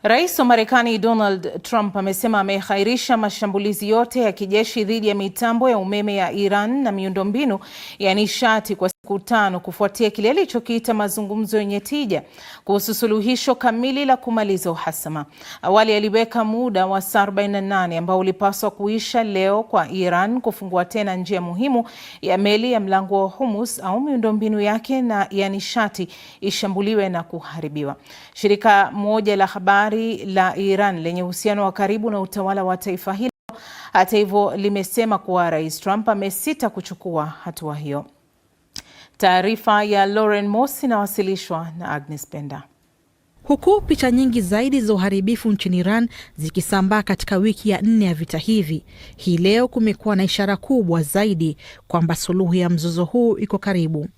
Rais wa Marekani Donald Trump amesema amehairisha mashambulizi yote ya kijeshi dhidi ya mitambo ya umeme ya Iran na miundombinu ya nishati kwa siku 5 kufuatia kile alichokiita mazungumzo yenye tija kuhusu suluhisho kamili la kumaliza uhasama. Awali aliweka muda wa saa 48 ambao ulipaswa kuisha leo kwa Iran kufungua tena njia muhimu ya meli ya mlango wa Hormuz au miundombinu yake na ya nishati ishambuliwe na kuharibiwa. Shirika moja la habari la Iran lenye uhusiano wa karibu na utawala wa taifa hilo hata hivyo limesema kuwa Rais Trump amesita kuchukua hatua hiyo. Taarifa ya Lauren Moss inawasilishwa na Agnes Penda. Huku picha nyingi zaidi za uharibifu nchini Iran zikisambaa katika wiki ya 4 ya vita hivi, hii leo kumekuwa na ishara kubwa zaidi kwamba suluhu ya mzozo huu iko karibu.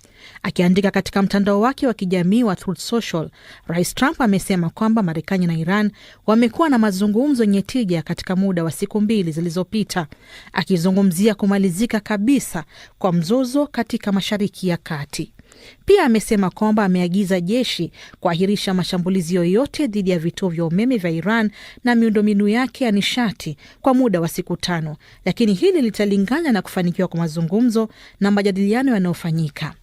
Akiandika katika mtandao wake wa kijamii wa Truth Social, Rais Trump amesema kwamba Marekani na Iran wamekuwa na mazungumzo yenye tija katika muda wa siku 2 zilizopita, akizungumzia kumalizika kabisa kwa mzozo katika Mashariki ya Kati. Pia amesema kwamba ameagiza jeshi kuahirisha mashambulizi yoyote dhidi ya vituo vya umeme vya Iran na miundombinu yake ya nishati kwa muda wa siku 5, lakini hili litalingana na kufanikiwa kwa mazungumzo na majadiliano yanayofanyika.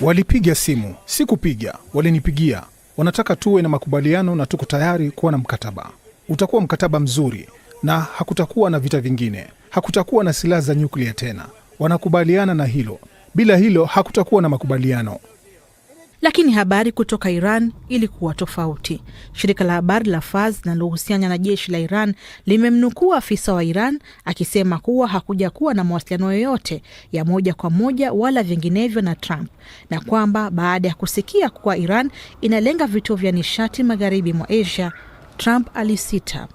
Walipiga simu, sikupiga, walinipigia. Wanataka tuwe na makubaliano na tuko tayari kuwa na mkataba. Utakuwa mkataba mzuri na hakutakuwa na vita vingine. Hakutakuwa na silaha za nyuklia tena. Wanakubaliana na hilo. Bila hilo hakutakuwa na makubaliano. Lakini habari kutoka Iran ilikuwa tofauti. Shirika la habari la Fars linalohusiana na jeshi la Iran limemnukuu afisa wa Iran akisema kuwa hakuja kuwa na mawasiliano yoyote ya moja kwa moja wala vinginevyo na Trump, na kwamba baada ya kusikia kuwa Iran inalenga vituo vya nishati magharibi mwa Asia, Trump alisita.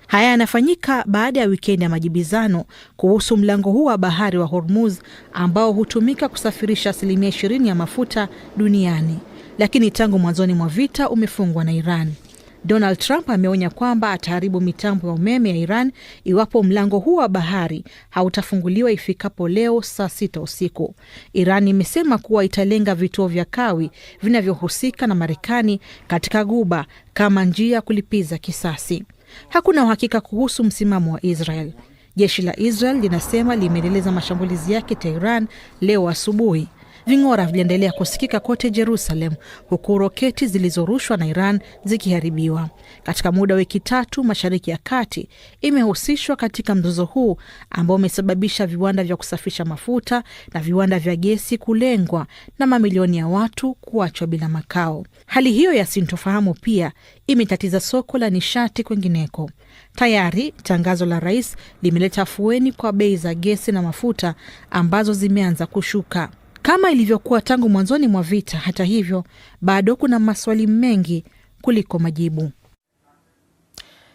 Haya yanafanyika baada ya wikendi ya majibizano kuhusu mlango huu wa bahari wa Hormuz ambao hutumika kusafirisha 20% ya mafuta duniani, lakini tangu mwanzoni mwa vita umefungwa na Iran. Donald Trump ameonya kwamba ataharibu mitambo ya umeme ya Iran iwapo mlango huu wa bahari hautafunguliwa ifikapo leo saa 6 usiku. Iran imesema kuwa italenga vituo vya kawi vinavyohusika na Marekani katika Ghuba kama njia ya kulipiza kisasi. Hakuna uhakika kuhusu msimamo wa Israel. Jeshi la Israel linasema limeendeleza mashambulizi yake Tehran leo asubuhi. Ving'ora viliendelea kusikika kote Jerusalem, huku roketi zilizorushwa na Iran zikiharibiwa. Katika muda wa wiki 3, Mashariki ya Kati imehusishwa katika mzozo huu ambao umesababisha viwanda vya kusafisha mafuta na viwanda vya gesi kulengwa na mamilioni ya watu kuachwa bila makao. Hali hiyo ya sintofahamu pia imetatiza soko la nishati kwingineko. Tayari tangazo la rais limeleta afueni kwa bei za gesi na mafuta ambazo zimeanza kushuka. Kama ilivyokuwa tangu mwanzoni mwa vita, hata hivyo, bado kuna maswali mengi kuliko majibu.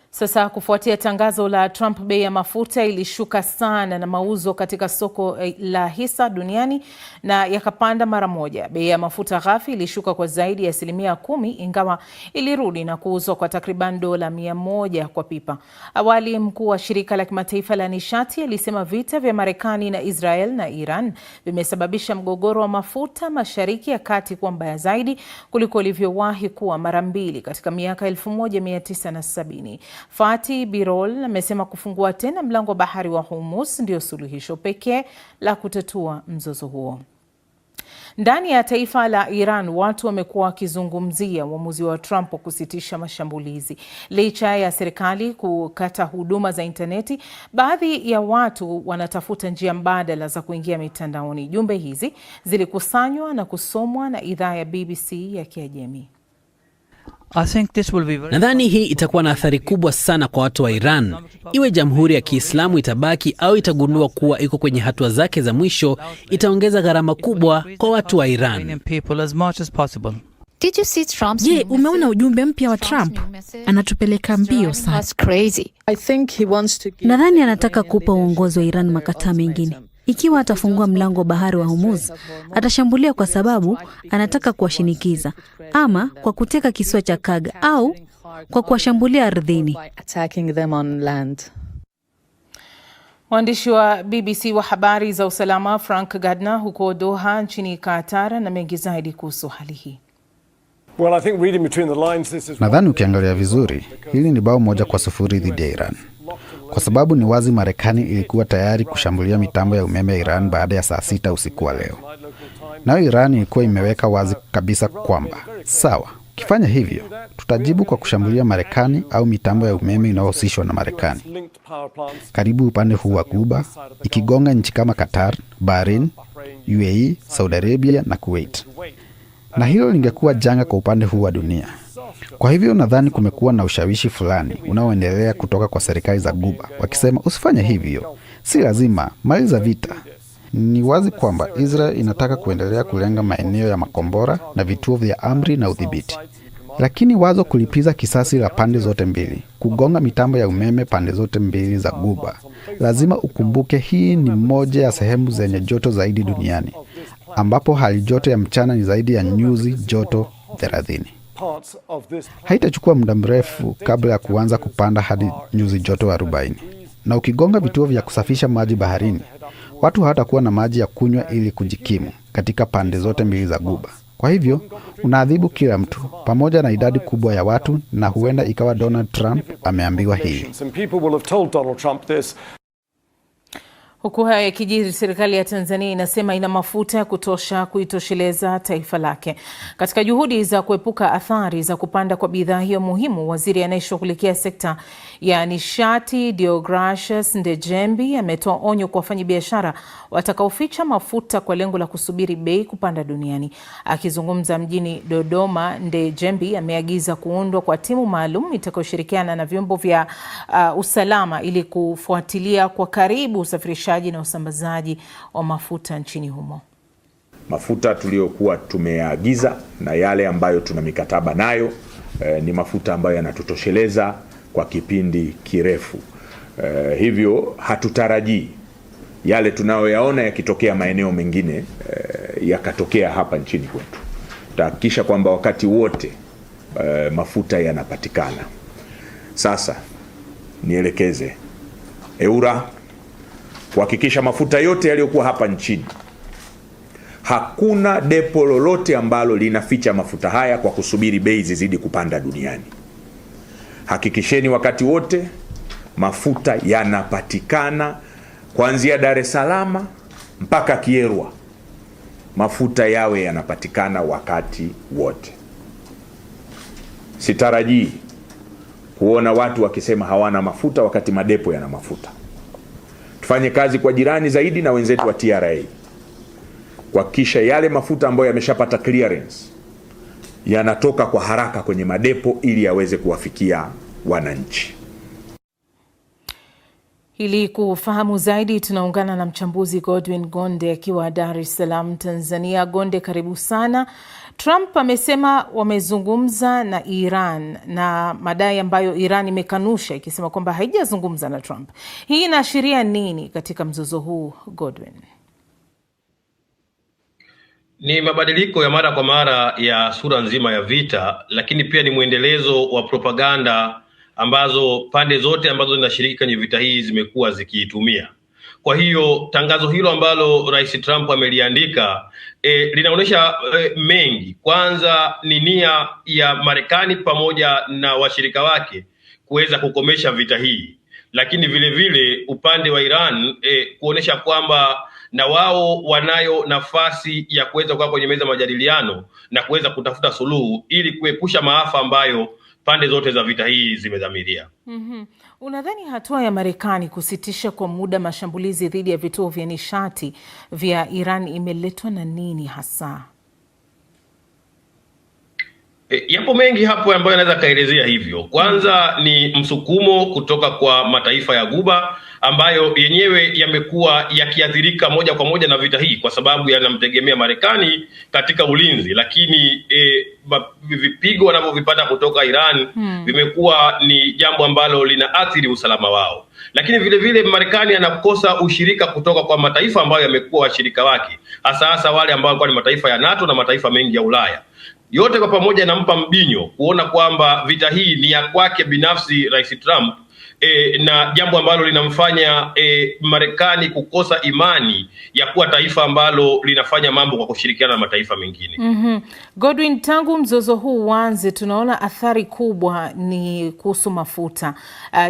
Sasa kufuatia tangazo la Trump, bei ya mafuta ilishuka sana na mauzo katika soko la hisa duniani na yakapanda mara moja. Bei ya mafuta ghafi ilishuka kwa zaidi ya 10% ingawa ilirudi na kuuzwa kwa takriban dola 100 kwa pipa. Awali mkuu wa shirika la kimataifa la nishati alisema vita vya Marekani na Israel na Iran vimesababisha mgogoro wa mafuta Mashariki ya Kati kuwa mbaya zaidi kuliko ilivyowahi kuwa mara 2 katika miaka 1970. Fatih Birol amesema kufungua tena mlango wa bahari wa Hormuz ndio suluhisho pekee la kutatua mzozo huo. Ndani ya taifa la Iran, watu wamekuwa wakizungumzia uamuzi wa Trump wa kusitisha mashambulizi. Licha ya serikali kukata huduma za interneti, baadhi ya watu wanatafuta njia mbadala za kuingia mitandaoni. Jumbe hizi zilikusanywa na kusomwa na idhaa ya BBC ya Kiajemi. Nadhani hii itakuwa na athari kubwa sana kwa watu wa Iran. Iwe Jamhuri ya Kiislamu itabaki au itagundua kuwa iko kwenye hatua zake za mwisho, itaongeza gharama kubwa kwa watu wa Iran. Je, umeona ujumbe mpya wa Trump? Anatupeleka mbio sana. Nadhani anataka kupa uongozi wa Iran makataa mengine. Ikiwa atafungua mlango wa bahari wa Hormuz, atashambulia kwa sababu anataka kuwashinikiza, ama kwa kuteka kisiwa cha Kaga, au kwa kuwashambulia ardhini. Mwandishi wa BBC wa habari za usalama Frank Gardner huko Doha nchini Qatar na mengi zaidi kuhusu hali hii. Nadhani ukiangalia vizuri, hili ni bao 1-0 dhidi ya Iran, kwa sababu ni wazi Marekani ilikuwa tayari kushambulia mitambo ya umeme ya Iran baada ya saa 6 usiku wa leo. Nayo Iran ilikuwa imeweka wazi kabisa kwamba sawa, ukifanya hivyo tutajibu kwa kushambulia Marekani au mitambo ya umeme inayohusishwa na Marekani karibu upande huu wa Ghuba, ikigonga nchi kama Qatar, Bahrain, UAE, Saudi Arabia na Kuwait. Na hilo lingekuwa janga kwa upande huu wa dunia. Kwa hivyo nadhani kumekuwa na ushawishi fulani unaoendelea kutoka kwa serikali za Ghuba wakisema usifanye hivyo, si lazima, maliza vita. Ni wazi kwamba Israel inataka kuendelea kulenga maeneo ya makombora na vituo vya amri na udhibiti. Lakini wazo kulipiza kisasi la pande zote mbili, kugonga mitambo ya umeme pande zote mbili za Ghuba, lazima ukumbuke hii ni moja ya sehemu zenye joto zaidi duniani, ambapo hali joto ya mchana ni zaidi ya nyuzi joto 30. Haitachukua muda mrefu kabla ya kuanza kupanda hadi nyuzi joto 40. Na ukigonga vituo vya kusafisha maji baharini, watu hawatakuwa na maji ya kunywa ili kujikimu katika pande zote mbili za Ghuba. Kwa hivyo, unaadhibu kila mtu pamoja na idadi kubwa ya watu, na huenda ikawa Donald Trump ameambiwa hili. Huku haya yakijiri, serikali ya Tanzania inasema ina mafuta ya kutosha kuitosheleza taifa lake. Katika juhudi za kuepuka athari za kupanda kwa bidhaa hiyo muhimu, waziri anayeshughulikia sekta ya nishati Deogratius Ndejembi ametoa onyo kwa wafanyabiashara watakaoficha mafuta kwa lengo la kusubiri bei kupanda duniani. Akizungumza mjini Dodoma, Ndejembi ameagiza kuundwa kwa timu maalum itakayoshirikiana na vyombo vya usalama ili kufuatilia kwa karibu usafirishaji na usambazaji wa mafuta nchini humo. Mafuta tuliyokuwa tumeagiza na yale ambayo tuna mikataba nayo ni mafuta ambayo yanatutosheleza kwa kipindi kirefu. Hivyo hatutarajii yale tunayoyaona yakitokea maeneo mengine yakatokea hapa nchini kwetu. Tutahakikisha kwamba wakati wote mafuta yanapatikana. Sasa nielekeze EWURA kuhakikisha mafuta yote yaliyokuwa hapa nchini, hakuna depo lolote ambalo linaficha mafuta haya kwa kusubiri bei zizidi kupanda duniani. Hakikisheni wakati wote mafuta yanapatikana kuanzia Dar es Salaam mpaka Kierwa. Mafuta yawe yanapatikana wakati wote. Sitarajii kuona watu wakisema hawana mafuta wakati madepo yana mafuta. Tufanye kazi kwa jirani zaidi na wenzetu wa TRA kuhakikisha yale mafuta ambayo yameshapata clearance yanatoka kwa haraka kwenye madepo ili yaweze kuwafikia wananchi. Ili kufahamu zaidi tunaungana na mchambuzi Godwin Gonde akiwa Dar es Salaam, Tanzania. Gonde, karibu sana. Trump amesema wamezungumza na Iran na madai ambayo Iran imekanusha ikisema kwamba haijazungumza na Trump. Hii inaashiria nini katika mzozo huu, Godwin? Ni mabadiliko ya mara kwa mara ya sura nzima ya vita, lakini pia ni mwendelezo wa propaganda ambazo pande zote ambazo zinashiriki kwenye vita hii zimekuwa zikiitumia. Kwa hiyo tangazo hilo ambalo Rais Trump ameliandika linaonyesha mengi. Kwanza ni nia ya Marekani pamoja na washirika wake kuweza kukomesha vita hii, lakini vile vile upande wa Iran kuonesha kwamba na wao wanayo nafasi ya kuweza kukaa kwenye meza majadiliano na kuweza kutafuta suluhu ili kuepusha maafa ambayo pande zote za vita hii zimedhamiria. Unadhani hatua ya Marekani kusitisha kwa muda mashambulizi dhidi ya vituo vya nishati vya Iran imeletwa na nini hasa? Yapo mengi hapo ambayo yanaweza kaelezea hivyo. Kwanza ni msukumo kutoka kwa mataifa ya Ghuba ambayo yenyewe yamekuwa yakiathirika moja kwa moja na vita hii kwa sababu yanamtegemea Marekani katika ulinzi, lakini vipigo wanavyovipata kutoka Iran vimekuwa ni jambo ambalo linaathiri usalama wao. Lakini vile vile Marekani anakosa ushirika kutoka kwa mataifa ambayo yamekuwa washirika wake, hasa wale ambao kwa ni mataifa ya NATO na mataifa mengi ya Ulaya. Yote kwa pamoja inampa mbinyo kuona kwamba vita hii ni ya kwake binafsi Rais Trump, na jambo ambalo linamfanya Marekani kukosa imani ya kuwa taifa ambalo linafanya mambo kwa kushirikiana na mataifa mengine. Godwin, tangu mzozo huu uanze tunaona athari kubwa ni kuhusu mafuta,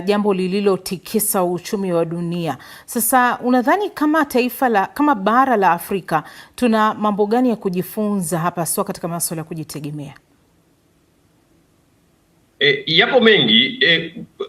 jambo lililotikisa uchumi wa dunia. Sasa unadhani kama bara la Afrika tuna mambo gani ya kujifunza hapa sio katika masuala ya kujitegemea? Yapo mengi.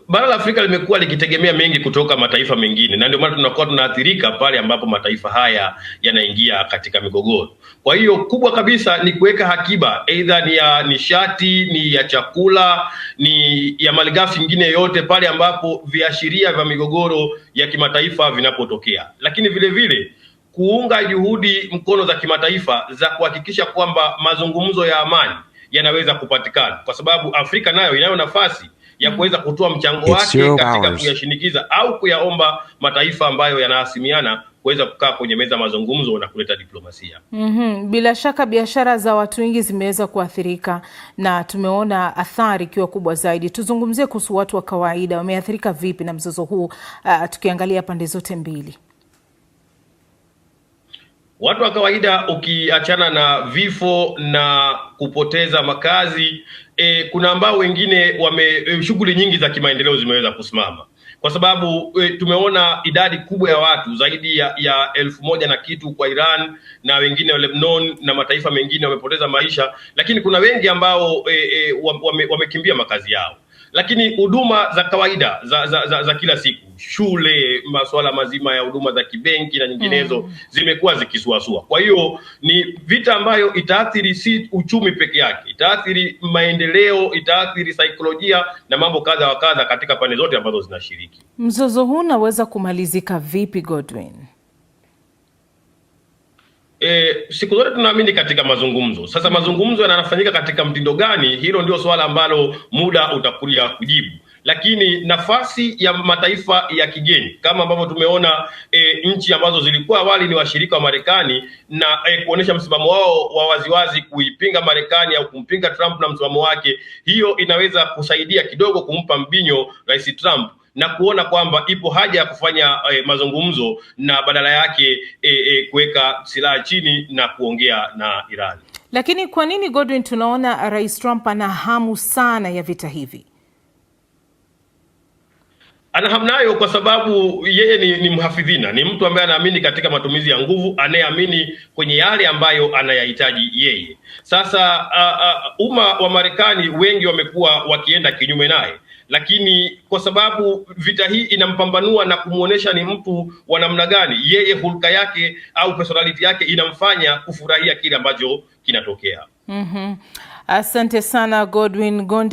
Bara la Afrika limekuwa likitegemea mengi kutoka mataifa mengine, na ndio maana tunakuwa tunaathirika pale ambapo mataifa haya yanaingia katika migogoro. Kwa hiyo kubwa kabisa ni kuweka akiba, aidha ni ya nishati, ni ya chakula, ni ya malighafi nyingine yote pale ambapo viashiria vya migogoro ya kimataifa vinapotokea, lakini vile vile kuunga juhudi mkono za kimataifa za kuhakikisha kwamba mazungumzo ya amani yanaweza kupatikana, kwa sababu Afrika nayo inayo nafasi ya kuweza kutoa mchango wake katika kuyashinikiza au kuyaomba mataifa ambayo yanahasimiana kuweza kukaa kwenye meza mazungumzo na kuleta diplomasia. Bila shaka biashara za watu wengi zimeweza kuathirika na tumeona athari ikiwa kubwa zaidi. Tuzungumzie kuhusu watu wa kawaida, wameathirika vipi na mzozo huu, tukiangalia pande zote mbili? Watu wa kawaida, ukiachana na vifo na kupoteza makazi, kuna ambao wengine shughuli nyingi za kimaendeleo zimeweza kusimama, kwa sababu tumeona idadi kubwa ya watu zaidi ya 1,000 na kitu kwa Iran, na wengine wa Lebanon na mataifa mengine wamepoteza maisha, lakini kuna wengi ambao wamekimbia makazi yao. Lakini huduma za kawaida za kila siku, shule, masuala mazima ya huduma za kibenki na nyinginezo zimekuwa zikisuasua. Kwa hiyo ni vita ambayo itaathiri si uchumi peke yake, itaathiri maendeleo, itaathiri saikolojia na mambo kadha wa kadha katika pande zote ambazo zinashiriki. Mzozo huu unaweza kumalizika vipi, Godwin? Siku zote tunaamini katika mazungumzo. Sasa mazungumzo yanafanyika katika mtindo gani? Hilo ndio swala ambalo muda utakuja kujibu. Lakini nafasi ya mataifa ya kigeni kama ambavyo tumeona nchi ambazo zilikuwa awali ni washirika wa Marekani na kuonesha msimamo wao wa waziwazi kuipinga Marekani au kumpinga Trump na msimamo wake, hiyo inaweza kusaidia kidogo kumpa mbinyo Rais Trump na kuona kwamba ipo haja ya kufanya mazungumzo na badala yake kuweka silaha chini na kuongea na Iran. Lakini kwa nini, Godwin, tunaona Rais Trump ana hamu sana ya vita hivi? Ana hamu nayo kwa sababu yeye ni mhafidhina, ni mtu ambaye anaamini katika matumizi ya nguvu, anayeamini kwenye yale ambayo anayahitaji yeye. Sasa umma wa Marekani wengi wamekuwa wakienda kinyume naye, lakini kwa sababu vita hii inampambanua na kumuonesha ni mtu wa namna gani, yeye hulka yake au personality yake inamfanya kufurahia kile ambacho kinatokea. Asante sana Godwin Gonde.